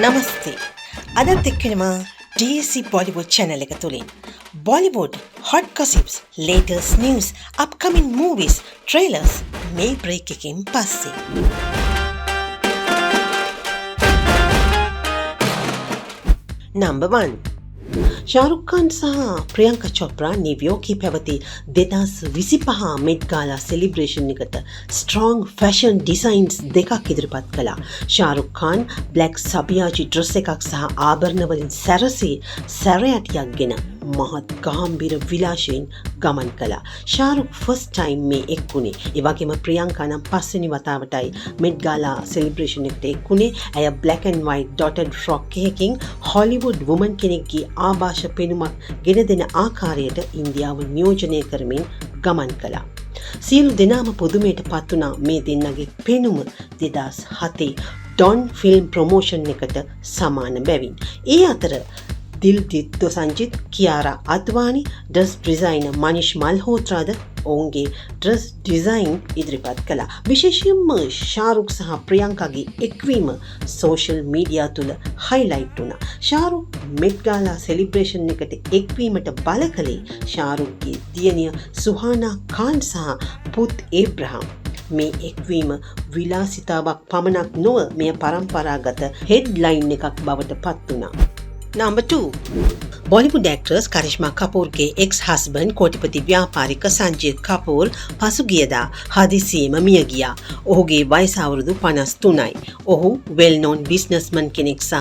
නමස්තේ. අදත් එක්කෙනම DSC Bollywood channel එක තුලින් Bollywood hot gossips, latest news, upcoming movies, trailers මේ break එකකින් පස්සේ. Number 1. ශාරුක් ඛාන් සහ ප්‍රියංකා චොප්රා නිව්යෝර්කයේ පැවති 2025 මෙට් ගාලා සෙලිබ්‍රේෂන් එකට ස්ට්‍රෝං ෆැෂන් ඩිසයින්ස් දෙකක් ඉදිරිපත් කළා. ශාරුක් ඛාන් බ්ලැක් සබියාජි ඩ්‍රෙස් එකක් සහ ආභරණ වලින් සැරසී සැරයටියක්ගෙන මහත් ගාම්භීර විලාසයෙන් ගමන් කළා. ශාරුක් ෆස්ට් ටයිම් මේ එක්ුණේ. ඒ වගේම ප්‍රියංකා නම් පස්වෙනි වතාවටයි මෙට් ගාලා සෙලිබ්‍රේෂන් එකට එක්ුණේ. ඇය black and white dotted frock එකකින් හොලිවුඩ් වුමන් කෙනෙක්ගේ ආభాෂ පෙනුමක් ගෙන දෙන ආකාරයට ඉන්දියාව නියෝජනය කරමින් ගමන් කළා. සියලු දෙනාම පුදුමයට පත් වුණා මේ දෙන්නගේ පෙනුම 2007 ඩොන් ෆිල්ම් ප්‍රොමෝෂන් එකට සමාන බැවින්. ඒ අතර දිල්ජිත් දොසන්ජිත්, කියාරා අද්වානි, ඩ්‍රෙස් ඩිසයිනර් මනිෂ් මල්හෝත්‍රාද ඔවුන්ගේ ඩ්‍රෙස් ඩිසයින් ඉදිරිපත් කළා. විශේෂයෙන්ම ශාරුක් සහ ප්‍රියංකාගේ එක්වීම සෝෂල් මීඩියා තුල හයිලයිට් වුණා. ශාරුක් මෙට් ගාලා සෙලිබ්‍රේෂන් එකට එක්වීමට බල කළේ ශාරුක්ගේ දියණිය සුහානා ખાન සහ පුත් ඒබ්‍රහම්. මේ එක්වීම විලාසිතාවක් පමණක් නොව මෙය පරම්පරාගත හෙඩ්ලයින් එකක් බවට පත් වුණා. Number 2. Bollywood actress Karishma Kapoorගේ ex-husband කෝටිපති ව්‍යාපාරික සංජය කපූර් පසුගියදා හදිසියෙම මිය ගියා. ඔහුගේ වයස අවුරුදු 53යි. ඔහු well known businessman කෙනෙක් සහ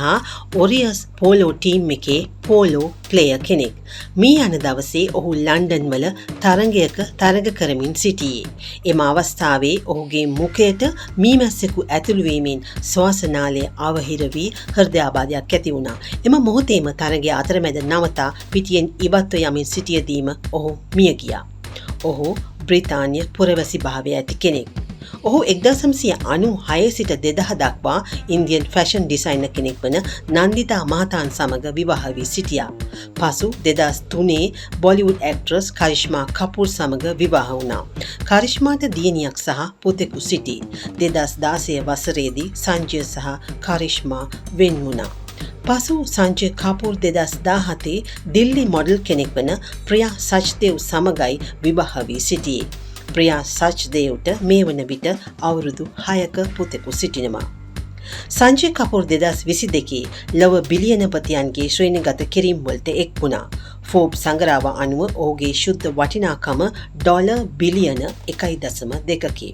Warriors polo team එකේ polo player කෙනෙක්. මේ යන දවසේ ඔහු ලන්ඩන් වල තරගයක තරග කරමින් සිටියේ. එම අවස්ථාවේ ඔහුගේ මුඛයට මීමැස්සෙකු ඇතුළු වීමෙන් ශ්වාසනාලය අවහිර වී හෘදයාබාධයක් ඇති වුණා. එම මොහොතේම තරගය අතරමැද නවතා පිටියෙන් ඉවත්ව යමින් සිටියදීම ඔහු මිය ගියා. ඔහු බ්‍රිතාන්‍ය පුරවැසි භාවය ඇති කෙනෙක්. ඔහු 1996 සිට 2000 දක්වා ඉන්දියන් ෆැෂන් ඩිසයිනර් කෙනෙක් වන නන්දිතා මහතාන් සමග විවාහ වී සිටියා. පසු 2003 බොලිවුඩ් ඇක්ට්‍රස් කරිෂ්මා කපූර් සමග විවාහ වුණා. කරිෂ්මාට දියණියක් සහ පුතෙකු සිටී. 2016 වසරේදී සංජය සහ කරිෂ්මා වෙන් වුණා. පසු සංජය කපූර් 2017 දිල්ලි මොඩල් කෙනෙක් වන ප්‍රියා සච්දේව් සමගයි විවාහ වී සිටියේ. ප්‍රියා සච්දේව්ට මේ වන විට අවුරුදු 6ක පුතෙකු සිටිනවා. සංජය කපූර් 2022 ලොව බිලියනපතියන්ගේ ශ්‍රේණිගත කිරීම් වලට එක් වුණා. ෆෝබ්ස් සංග්‍රහව අනුව ඔහුගේ ශුද්ධ වටිනාකම ඩොලර් බිලියන 1.2කි.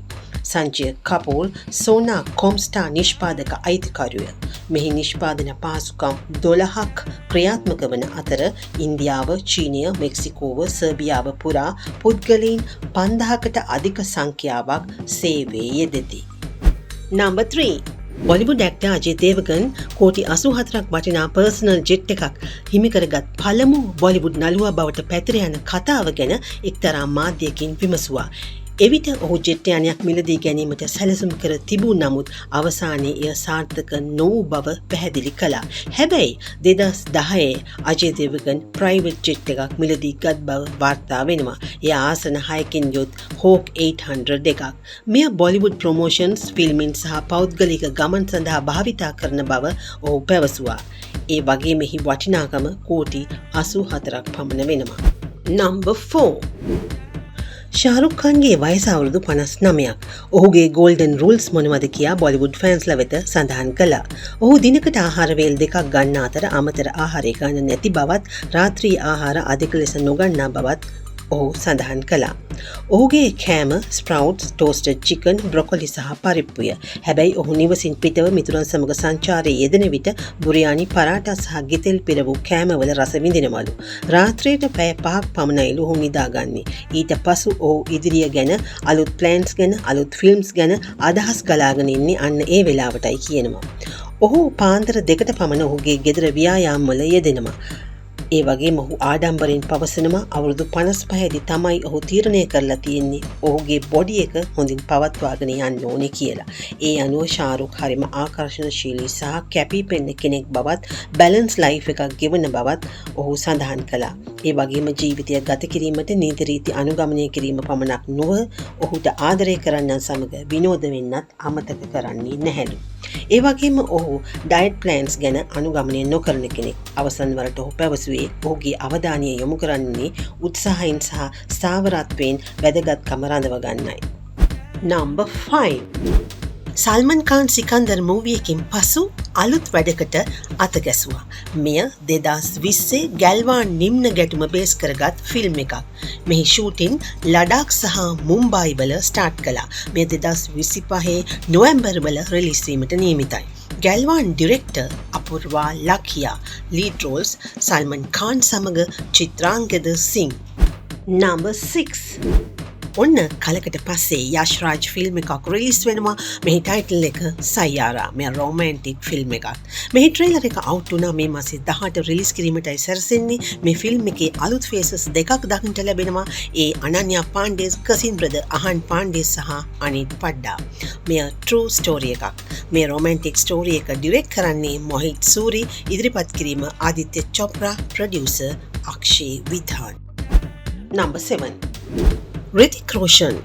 සංජය කපූර් සෝනා කොම්ස්ටා නිෂ්පාදක අයිතිකරුය. මෙහි නිෂ්පාදන පහසුකම් 12ක් ක්‍රියාත්මක වන අතර ඉන්දියාව, චීනය, මෙක්සිකෝව, සර්බියාව පුරා පුද්ගලයන් 5000කට අධික සංඛ්‍යාවක් සේවයේ යෙදෙති. Number 3. බොලිවුඩ් ඇක්ටර් අජේ දේවගන් කෝටි 84ක් වටිනා පර්සනල් ජෙට් එකක් හිමි කරගත් පළමු බොලිවුඩ් නළුවා බවට පැතිර යන කතාව ගැන එක්තරා මාධ්‍යකින් විමසුවා. එවිට ඔහු ජෙට් යානයක් මිලදී ගැනීමට සැලසුම් කර තිබූ නමුත් අවසානයේ එය සාර්ථක නොවූ බව පැහැදිලි කළා. හැබැයි 2010 අජේ දේවගන් ප්‍රයිවට් ජෙට් එකක් මිලදී ගත් බව වාර්තා වෙනවා. එය ආසන 6කින් යුත් හෝක් 800 එකක්. මෙය බොලිවුඩ් ප්‍රොමෝෂන්ස්, ෆිල්මින් සහ පෞද්ගලික ගමන් සඳහා භාවිතා කරන බව ඔහු පැවසුවා. ඒ වගේම එහි වටිනාකම කෝටි 84ක් පමණ වෙනවා. Number 4. ශාරුක් ඛාන්ගේ වයස අවුරුදු 59ක්. ඔහුගේ ගෝල්ඩන් රූල්ස් මොනවද කියා බොලිවුඩ් ෆෑන්ස්ලා වෙත සඳහන් කළා. ඔහු දිනකට ආහාර වේල් දෙකක් ගන්න අතර අමතර ආහාරය ගන්න නැති බවත්, රාත්‍රී ආහාර අධික ලෙස නොගන්නා බවත් ඔහු සඳහන් කළා. ඔහුගේ කෑම ස්ප්‍රවුට්ස්, ටෝස්ටඩ් චිකන්, බ්‍රොකොලි සහ පරිප්පුය. හැබැයි ඔහු නිවසින් පිටව මිතුරන් සමග සංචාරයේ යෙදෙන විට බුරියානි, පරාටා සහ ගෙතෙල් පිරවූ කෑමවල රස විඳිනවලු. රාත්‍රියට පැය 5ක් පමණයිලු ඔහු නිදාගන්නේ. ඊට පසු ඔහු ඉදිරිය ගැන, අලුත් ප්ලෑන්ස් ගැන, අලුත් ෆිල්ම්ස් ගැන අදහස් ගලාගෙන ඉන්නේ අන්න ඒ වෙලාවටයි කියනවා. ඔහු පාන්දර 2ට පමණ ඔහුගේ ගෙදර ව්‍යායාම් වල යෙදෙනවා. ඒ වගේම ඔහු ආඩම්බරෙන් පවසනවා අවුරුදු 55දී තමයි ඔහු තීරණය කරලා තියෙන්නේ ඔහුගේ බොඩි එක හොඳින් පවත්වාගෙන යන්න ඕනේ කියලා. ඒ අනුව ශාරුක් හරිම ආකර්ෂණශීලී සහ කැපී පෙනෙන කෙනෙක් බවත් බැලන්ස් ලයිෆ් එකක් ගෙවන බවත් ඔහු සඳහන් කළා. ඒ වගේම ජීවිතය ගත කිරීමට නීති රීති අනුගමනය කිරීම පමණක් නොව ඔහුට ආදරය කරන්නන් සමග විනෝද වෙන්නත් අමතක කරන්නේ නැහැලු. ඒ වගේම ඔහු ඩයට් ප්ලෑන්ස් ගැන අනුගමනය නොකරන කෙනෙක්. අවසන් වරට ඔහු පැවසුවේ ඔහුගේ අවධානය යොමු කරන්නේ උත්සාහයෙන් සහ ස්ථාවරත්වයෙන් වැදගත්කම රඳව ගන්නයි. Number 5. සල්මන් කාන් සිකන්දර් මූවියකින් පසු අලුත් වැඩකට අතගැසුවා. මෙය 2020 ගැල්වාන් නිම්න ගැටුම බේස් කරගත් ෆිල්ම් එකක්. මෙහි ෂූටින් ලඩාක් සහ මුම්බායි වල ස්ටාර්ට් කළා. මෙය 2025 නොවැම්බර් වල රිලීස් වීමට නියමිතයි. ගැල්වාන් ඩිරෙක්ටර් අපූර්වා ලක්හියා, ලීඩ් රෝල්ස් සල්මන් කාන් සමග චිත්‍රාංගද සිං. Number 6. ඔන්න කලකට පස්සේ යශ් රාජ් ෆිල්ම් එකක් රිලීස් වෙනවා. මෙහි ටයිටල් එක සයියාරා. මෙය රොමැන්ටික් ෆිල්ම් එකක්. මෙහි ට්‍රේලර් එක අවුට් වුණා මේ මාසේ 18 රිලීස් කිරීමටයි සැරසෙන්නේ. මේ ෆිල්ම් එකේ අලුත් ෆේසස් දෙකක් දකින්න ලැබෙනවා. ඒ අනන්‍යා පාණ්ඩේ, කසින් බ්‍රදර් අහන් පාණ්ඩේ සහ අනිත් පඩ්ඩා. මෙය ට්‍රූ ස්ටෝරි එකක්. මේ රොමැන්ටික් ස්ටෝරි එක ඩිරෙක්ට් කරන්නේ මොහිත් සූරි, ඉදිරිපත් කිරීම Aditya Chopra, producer Akshaye Widhani. Number 7. Hrithik Roshan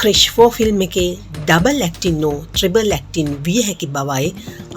Krrish 4 film එකේ double acting no triple acting විය හැකි බවයි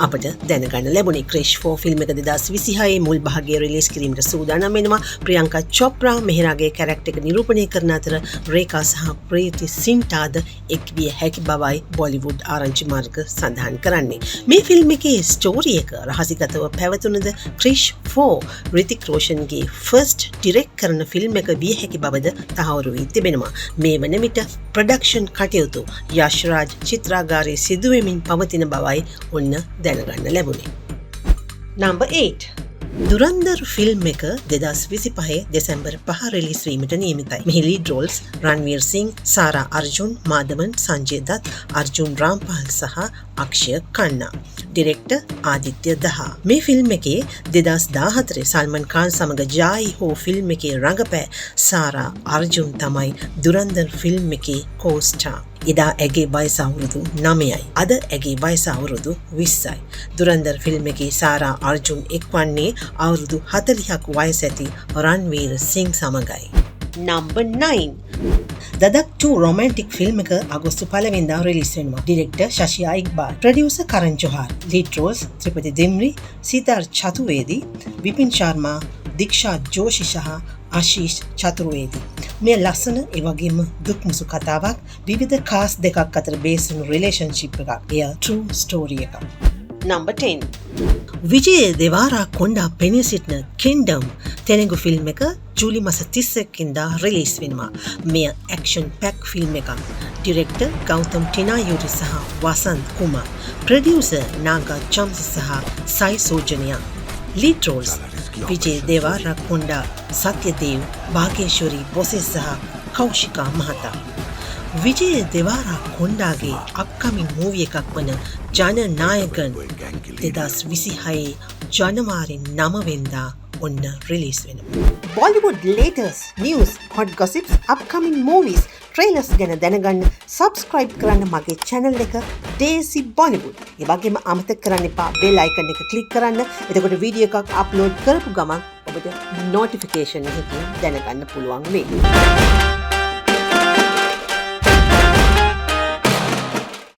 අපට දැනගන්න ලැබුණේ. ක්‍රිෂ් 4 ෆිල්ම් එක 2026 මුල් භාගයේ රිලීස් කිරීමට සූදානම් වෙනවා. ප්‍රියංකා චොප්රා මෙහෙරාගේ කැරක්ටර් එක නිරූපණය කරන අතර රේඛා සහ ප්‍රීති සින්ටාද එක් විය හැකි බවයි බොලිවුඩ් ආරංචි මාර්ග සඳහන් කරන්නේ. මේ ෆිල්ම් එකේ ස්ටෝරි එක රහසිගතව පැවතුනද ක්‍රිෂ් 4 රිතික් රෝෂන්ගේ ෆර්ස්ට් ඩිරෙක්ට් කරන ෆිල්ම් එක විය හැකි බවද තහවුරු වී තිබෙනවා. මේ වන විට ප්‍රොඩක්ෂන් කටයුතු යශ් රාජ් චිත්‍රාගාරයේ සිදුවෙමින් පවතින බවයි ඔන්න දැනගන්න ලැබුණේ. Number 8. දුරන්දර් ෆිල්ම් එක 2025 දෙසැම්බර් 5 රිලීස් වීමට නියමිතයි. මෙහි ලීඩ් රෝල්ස් රන්වීර් සිං, සාරා අර්ජුන්, මාධවන්, සංජය දත්, අර්ජුන් රාම්පාල් සහ අක්ෂය කන්නා. ඩිරෙක්ටර් ආදිත්‍ය දහා. මේ ෆිල්ම් එකේ 2014 සල්මන් කාන් සමග ජායි හෝ ෆිල්ම් එකේ රඟපෑ සාරා අර්ජුන් තමයි දුරන්දර් ෆිල්ම් එකේ කෝස්ටා. එදා ඇගේ වයස අවුරුදු 9යි. අද ඇගේ වයස අවුරුදු 20යි. දුරන්දර් ෆිල්ම් එකේ සාරා අර්ජුන් එක්වන්නේ අවුරුදු 40ක් වයස ඇති රන්වීර් සිං සමගයි. Number 9. දදක් 2 රොමැන්ටික් ෆිල්ම් එක අගෝස්තු 1 වෙනිදා රිලීස් වෙනවා. ඩිරෙක්ටර් ශෂියා ඉක්බාල්, ප්‍රොඩියුසර් කරන් ජොහාර්, lead Rolls ත්‍රිපති දිම්රි, sitar චතුවේදී, whipping Sharma, දීක්ෂා ජෝෂි සහ ආශීෂ් චතුර්වේදී. මේ ලස්සන ඒ වගේම දුක්මුසු කතාවක් විවිධ කාස් දෙකක් අතර බේස් වුණු රිලේෂන්ෂිප් එකක්. එය ට්‍රූ ස්ටෝරි එකක්. Number 10. විජය දෙවාරා කොණ්ඩා පෙනී සිටින කින්ඩම් තෙලුගු ෆිල්ම් එක ජූලි මාස 31 කින්දා රිලීස් වෙනවා. මෙය ඇක්ෂන් පැක් ෆිල්ම් එකක්. ඩිරෙක්ටර් ගෞතම් ටිනායුරි සහ වසන්ත් කුමාර්, ප්‍රොඩියුසර් නාගා චම්ස් සහ සයි සෝජනියා. ලීඩ් රෝල්ස් විජය දෙවාරා කොණ්ඩා, සත්‍යදේව්, භාග්‍යේශ්වරි බොසෙස් සහ කෞශිකා මහතා. විජය දෙවාරා කොණ්ඩාගේ අප්කමින් මූවි එකක් වන ජනනායකන් 2026 ජනවාරි 9 වෙනිදා ඔන්න රිලීස් වෙනවා. Bollywood latest news, hot gossips, upcoming movies, trailers ගැන දැනගන්න subscribe කරන්න මගේ channel එක Daisy Bollywood. ඒ වගේම අමතක කරන්න එපා bell icon එක click කරන්න. එතකොට වීඩියෝ එකක් upload කරපු ගමන් ඔබට notification එකකින් දැනගන්න පුළුවන් වෙයි.